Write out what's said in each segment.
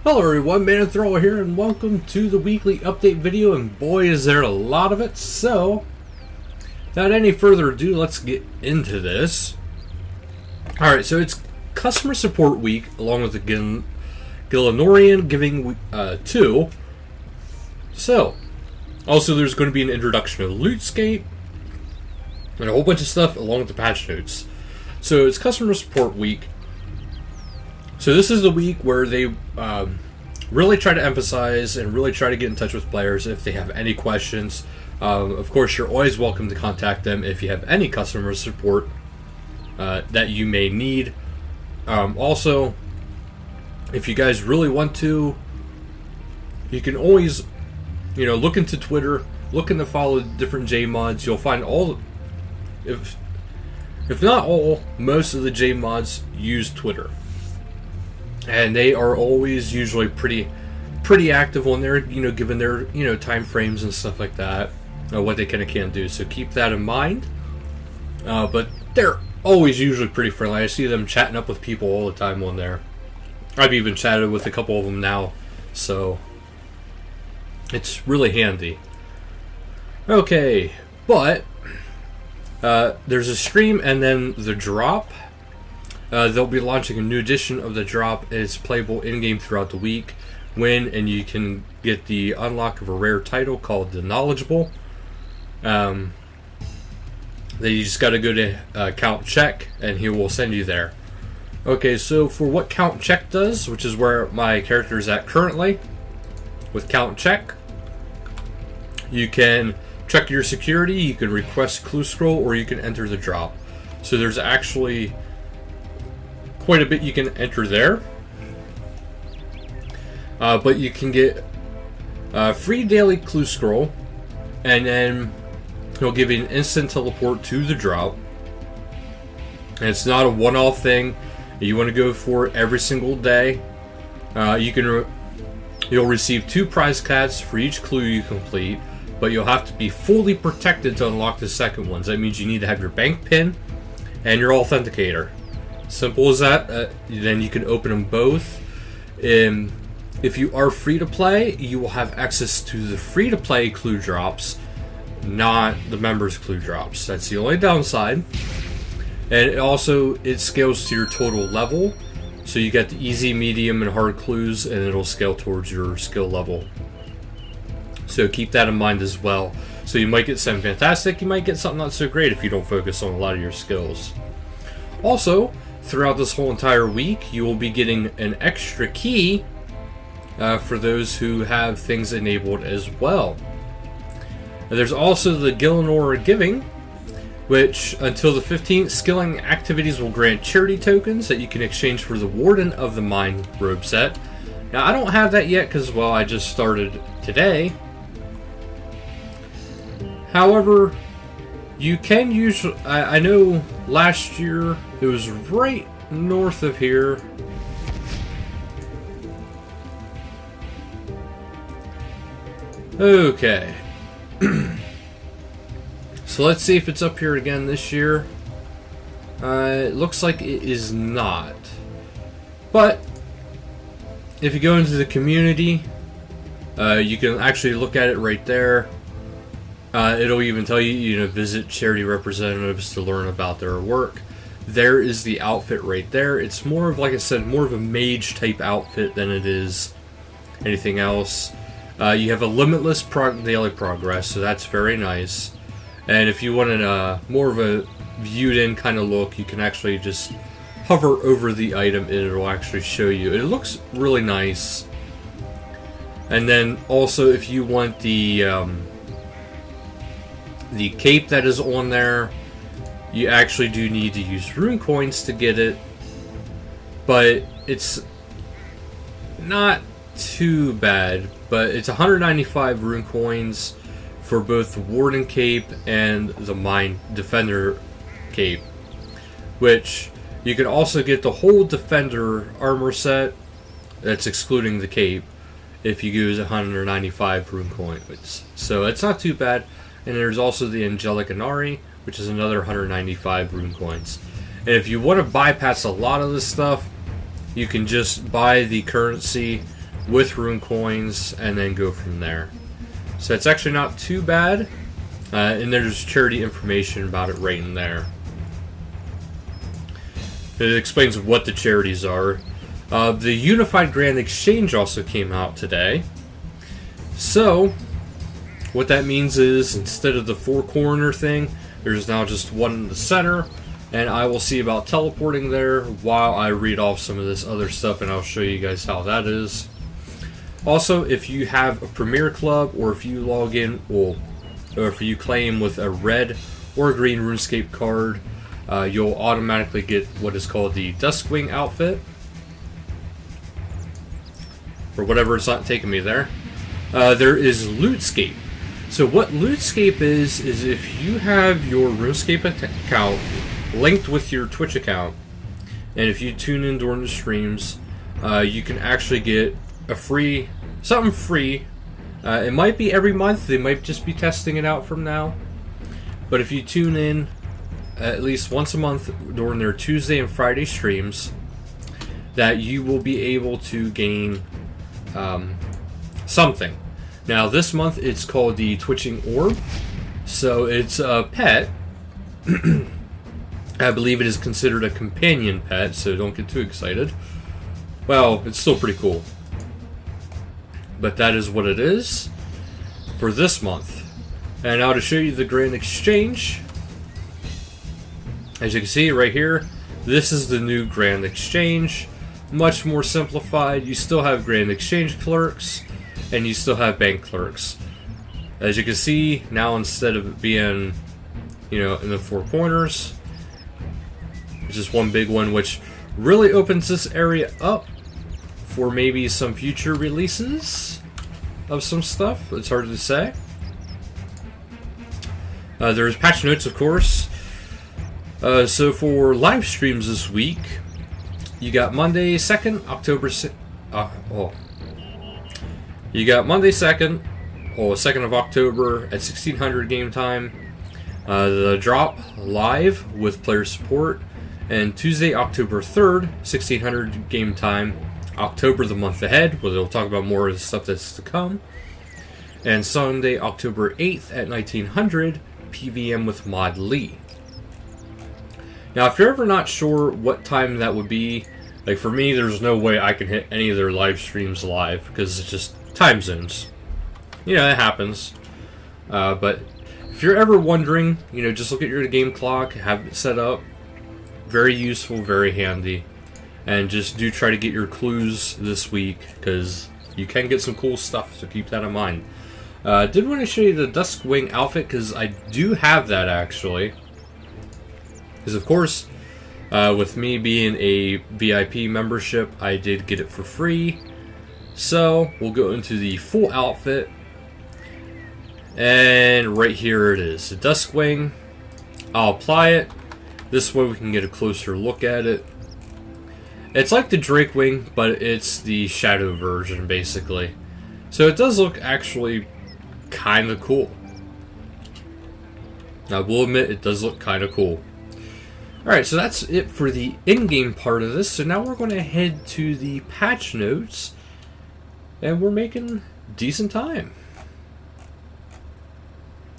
Hello everyone, Manithral here, and welcome to the weekly update video, and boy is there a lot of it. So, without any further ado, let's get into this. Alright, so it's Customer Support Week, along with the Gillenorian Giving Week 2. So, also there's going to be an introduction of Lootscape, and a whole bunch of stuff along with the patch notes. So it's Customer Support Week. So this is the week where they really try to emphasize and really try to get in touch with players if they have any questions. Of course, you're always welcome to contact them if you have any customer support that you may need. Also, if you guys really want to, you can always, look into Twitter, look into follow different JMods. You'll find all, if not all, most of the JMods use Twitter. And they are always usually pretty active on there, given their, time frames and stuff like that, what they can and can't do. So keep that in mind. But they're always usually pretty friendly. I see them chatting up with people all the time on there. I've even chatted with a couple of them now, so it's really handy. Okay, but there's a stream and then the drop. They'll be launching a new edition of the drop. It's playable in-game throughout the week. Win, and you can get the unlock of a rare title called the Knowledgeable. Then you just got to go to Count Check, and he will send you there. Okay, so for what Count Check does, which is where my character is at currently, with Count Check, you can check your security, you can request clue scroll, or you can enter the drop. So there's actually quite a bit you can enter there, but you can get free daily clue scroll, and then he'll give you an instant teleport to the drop. And it's not a one-off thing. You want to go for it every single day. You'll receive 2 prize cats for each clue you complete, but you'll have to be fully protected to unlock the second ones. That means you need to have your bank pin and your authenticator. Simple as that. Then you can open them both. If you are free to play, you will have access to the free to play clue drops, not the members clue drops. That's the only downside. And it scales to your total level, so you get the easy, medium, and hard clues, and it'll scale towards your skill level. So keep that in mind as well. So you might get something fantastic, you might get something not so great if you don't focus on a lot of your skills. Also, throughout this whole entire week, you will be getting an extra key for those who have things enabled as well. There's also the Gillenorian Giving, which until the 15th, skilling activities will grant charity tokens that you can exchange for the Warden of the Mind robe set. Now, I don't have that yet because, well, I just started today. However, you can use, I know last year it was right north of here. Okay. So let's see if it's up here again this year. It looks like it is not. But if you go into the community, you can actually look at it right there. It'll even tell you, visit charity representatives to learn about their work. There is the outfit right there. It's more of, like I said, more of a mage type outfit than it is anything else. You have a limitless daily progress, so that's very nice. And if you want more of a viewed in kind of look, you can actually just hover over the item and it'll actually show you. It looks really nice. And then also, if you want the cape that is on there, you actually do need to use rune coins to get it, but it's not too bad. But it's 195 rune coins for both the Warden cape and the Mind Defender cape, which you can also get the whole Defender armor set, that's excluding the cape, if you use 195 rune coins. So it's not too bad. And there's also the Angelic Inari, which is another 195 rune coins. And if you want to bypass a lot of this stuff, you can just buy the currency with rune coins, and then go from there. So it's actually not too bad, and there's charity information about it right in there. It explains what the charities are. The Unified Grand Exchange also came out today. So, what that means is, instead of the four-corner thing, there's now just one in the center, and I will see about teleporting there while I read off some of this other stuff, and I'll show you guys how that is. Also, if you have a Premier Club, or if you log in, or if you claim with a red or green RuneScape card, you'll automatically get what is called the Duskwing outfit. Or whatever, it's not taking me there. There is Lootscape. So what Lootscape is if you have your RuneScape account linked with your Twitch account, and if you tune in during the streams, you can actually get a something free. It might be every month, they might just be testing it out from now. But if you tune in at least once a month during their Tuesday and Friday streams, that you will be able to gain something. Now this month it's called the Twitching Orb. So it's a pet. I believe it is considered a companion pet, so don't get too excited. Well, it's still pretty cool. But that is what it is for this month. And now to show you the Grand Exchange. As you can see right here, this is the new Grand Exchange. Much more simplified. You still have Grand Exchange clerks, and you still have bank clerks. As you can see, now instead of it being, in the four corners, it's just one big one, which really opens this area up for maybe some future releases of some stuff. It's hard to say. There's patch notes, of course. So for live streams this week, you got Monday 2nd, October... You got Monday 2nd, 2nd of October at 1600 game time. The drop live with player support. And Tuesday, October 3rd, 1600 game time. October, the month ahead, where they'll talk about more of the stuff that's to come. And Sunday, October 8th at 1900, PVM with Mod Lee. Now, if you're ever not sure what time that would be, like for me, there's no way I can hit any of their live streams live, because it's just time zones. It happens. But if you're ever wondering, just look at your game clock, have it set up. Very useful, very handy. And just do try to get your clues this week, because you can get some cool stuff, so keep that in mind. Did want to show you the Duskwing outfit, because I do have that, actually. Because, of course, with me being a VIP membership, I did get it for free. So, we'll go into the full outfit. And right here it is, the Duskwing. I'll apply it. This way we can get a closer look at it. It's like the Drakewing, but it's the shadow version, basically. So it does look actually kind of cool. I will admit, it does look kind of cool. Alright, so that's it for the in-game part of this. So now we're going to head to the patch notes. And we're making decent time.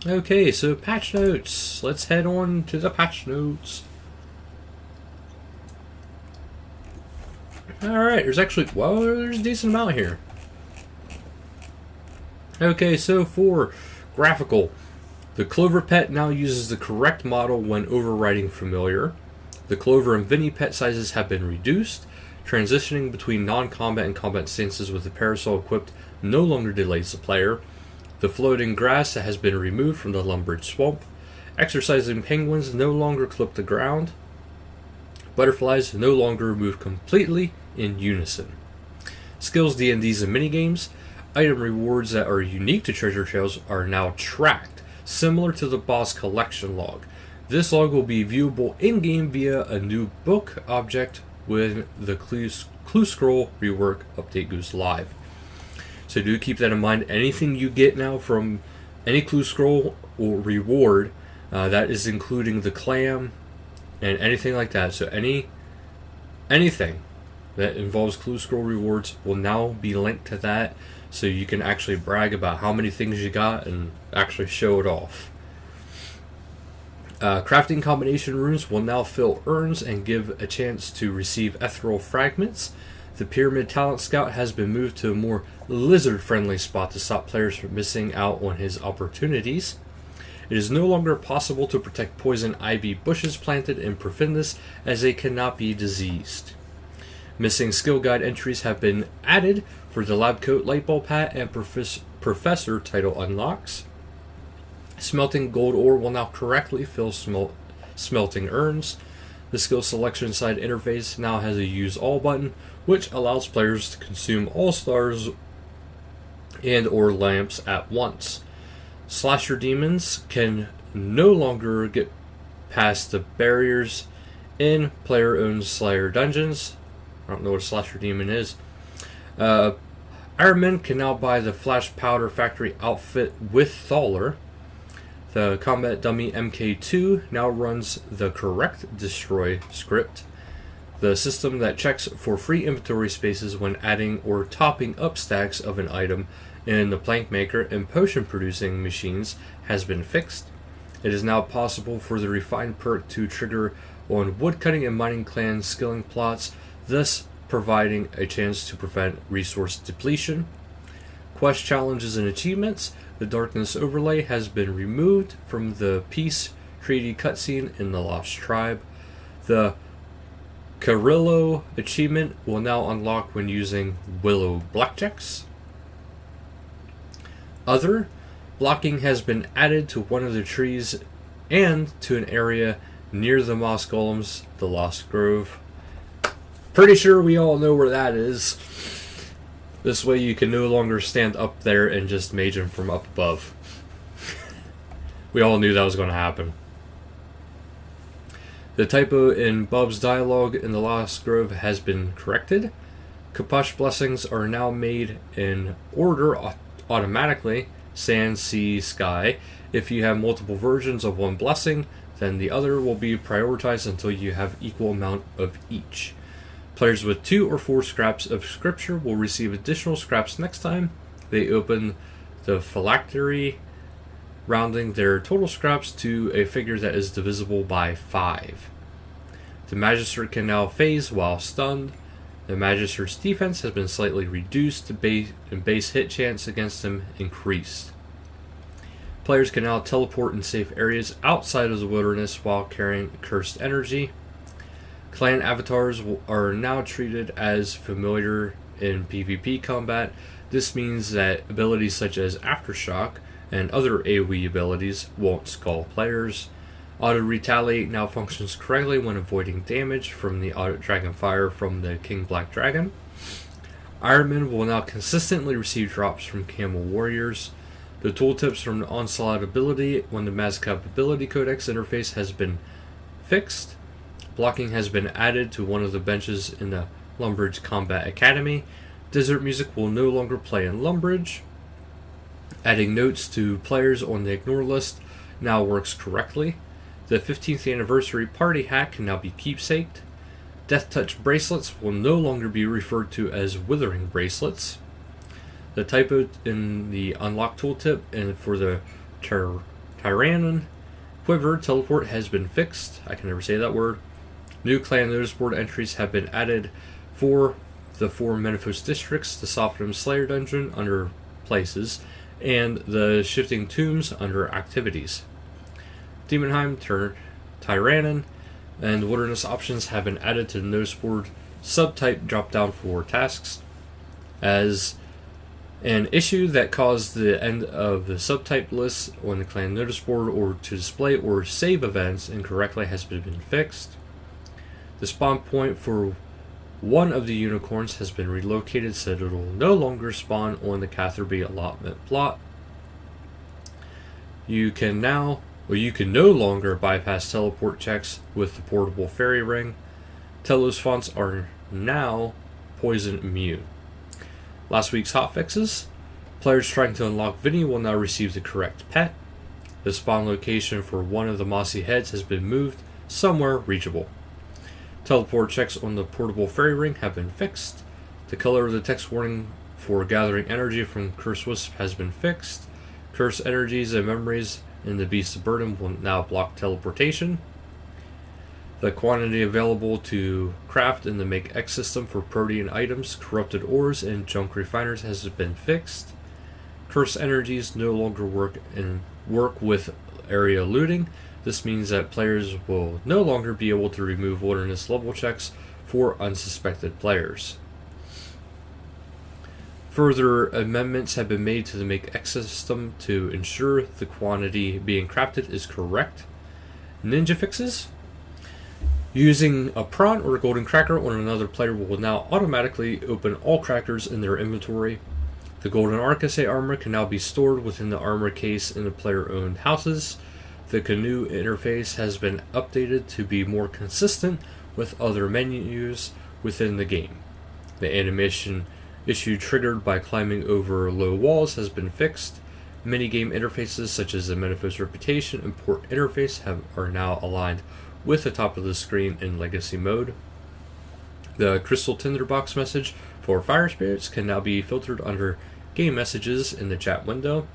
Okay, so patch notes. Let's head on to the patch notes. Alright, there's a decent amount here. Okay, so for graphical, the Clover pet now uses the correct model when overriding familiar. The Clover and Vinny pet sizes have been reduced. Transitioning between non-combat and combat stances with the parasol equipped no longer delays the player. The floating grass has been removed from the Lumbridge Swamp. Exercising penguins no longer clip the ground. Butterflies no longer move completely in unison. Skills, D&Ds, and minigames. Item rewards that are unique to treasure trails are now tracked, similar to the boss collection log. This log will be viewable in-game via a new book object when the Clue Scroll rework update goes live. So do keep that in mind. Anything you get now from any Clue Scroll or reward, that is including the clam and anything like that. So anything that involves clue scroll rewards will now be linked to that, so you can actually brag about how many things you got and actually show it off. Crafting combination runes will now fill urns and give a chance to receive ethereal fragments. The Pyramid Talent Scout has been moved to a more lizard-friendly spot to stop players from missing out on his opportunities. It is no longer possible to protect poison ivy bushes planted in Profundus, as they cannot be diseased. Missing skill guide entries have been added for the lab coat lightbulb hat and professor title unlocks. Smelting gold ore will now correctly fill smelting urns. The skill selection side interface now has a use all button, which allows players to consume all stars and or lamps at once. Slasher demons can no longer get past the barriers in player-owned Slayer dungeons. I don't know what a Slasher demon is. Ironman can now buy the Flash Powder Factory outfit with Thaler. The Combat Dummy MK2 now runs the Correct Destroy script, the system that checks for free inventory spaces when adding or topping up stacks of an item in the Plank Maker and Potion Producing machines has been fixed. It is now possible for the Refined perk to trigger on Woodcutting and Mining Clan skilling plots, thus providing a chance to prevent resource depletion. Quest challenges and achievements. The Darkness overlay has been removed from the Peace Treaty cutscene in the Lost Tribe. The Carillo achievement will now unlock when using Willow Blackjacks. Other blocking has been added to one of the trees and to an area near the Moss Golems, the Lost Grove. Pretty sure we all know where that is. This way you can no longer stand up there and just mage him from up above. We all knew that was going to happen. The typo in Bub's dialogue in the Lost Grove has been corrected. Kapush blessings are now made in order automatically, sand, sea, sky. If you have multiple versions of one blessing, then the other will be prioritized until you have equal amount of each. Players with 2 or 4 scraps of scripture will receive additional scraps next time they open the phylactery, rounding their total scraps to a figure that is divisible by 5. The Magistrate can now phase while stunned. The Magistrate's defense has been slightly reduced and base hit chance against him increased. Players can now teleport in safe areas outside of the wilderness while carrying cursed energy. Clan avatars are now treated as familiar in PvP combat. This means that abilities such as Aftershock and other AoE abilities won't skull players. Auto Retaliate now functions correctly when avoiding damage from the Auto Dragon Fire from the King Black Dragon. Ironman will now consistently receive drops from Camel Warriors. The tooltips from the Onslaught ability when the Mazcap ability codex interface has been fixed. Blocking has been added to one of the benches in the Lumbridge Combat Academy. Desert music will no longer play in Lumbridge. Adding notes to players on the ignore list now works correctly. The 15th anniversary party hat can now be keepsaked. Death Touch bracelets will no longer be referred to as Withering bracelets. The typo in the unlock tooltip and for the Tyrannon Quiver teleport has been fixed. I can never say that word. New clan notice board entries have been added for the 4 Menifos districts, the Sophium Slayer dungeon under places, and the Shifting Tombs under activities. Demonheim, Tyrannon, and Wilderness options have been added to the notice board subtype drop-down for tasks. As an issue that caused the end of the subtype list on the clan notice board or to display or save events incorrectly has been fixed. The spawn point for one of the unicorns has been relocated so that it will no longer spawn on the Catherby allotment plot. You can no longer bypass teleport checks with the portable fairy ring. Telos fonts are now poison immune. Last week's hotfixes. Players trying to unlock Vinny will now receive the correct pet. The spawn location for one of the mossy heads has been moved somewhere reachable. Teleport checks on the portable fairy ring have been fixed. The color of the text warning for gathering energy from Curse Wisp has been fixed. Curse energies and memories in the Beast of Burden will now block teleportation. The quantity available to craft in the Make X system for protean items, corrupted ores, and junk refiners has been fixed. Curse energies no longer work with area looting. This means that players will no longer be able to remove wilderness level checks for unsuspected players. Further amendments have been made to the Make X system to ensure the quantity being crafted is correct. Ninja fixes. Using a prawn or a golden cracker on another player will now automatically open all crackers in their inventory. The golden Arcasay armor can now be stored within the armor case in the player-owned houses. The canoe interface has been updated to be more consistent with other menus within the game. The animation issue triggered by climbing over low walls has been fixed. Minigame interfaces such as the Manithral Reputation and Port interface are now aligned with the top of the screen in Legacy mode. The Crystal Tinderbox message for Fire Spirits can now be filtered under Game Messages in the chat window.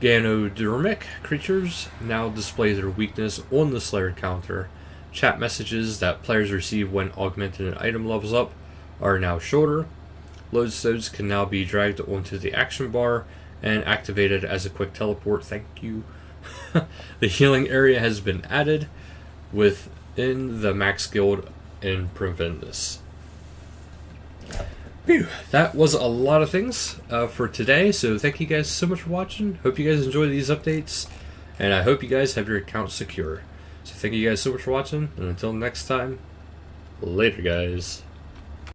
Ganodermic creatures now display their weakness on the Slayer counter. Chat messages that players receive when augmented and item levels up are now shorter. Lodestones can now be dragged onto the action bar and activated as a quick teleport. Thank you. The healing area has been added within the Max Guild in Provendus. Phew, that was a lot of things for today, so thank you guys so much for watching. Hope you guys enjoy these updates, and I hope you guys have your account secure. So thank you guys so much for watching, and until next time, later guys.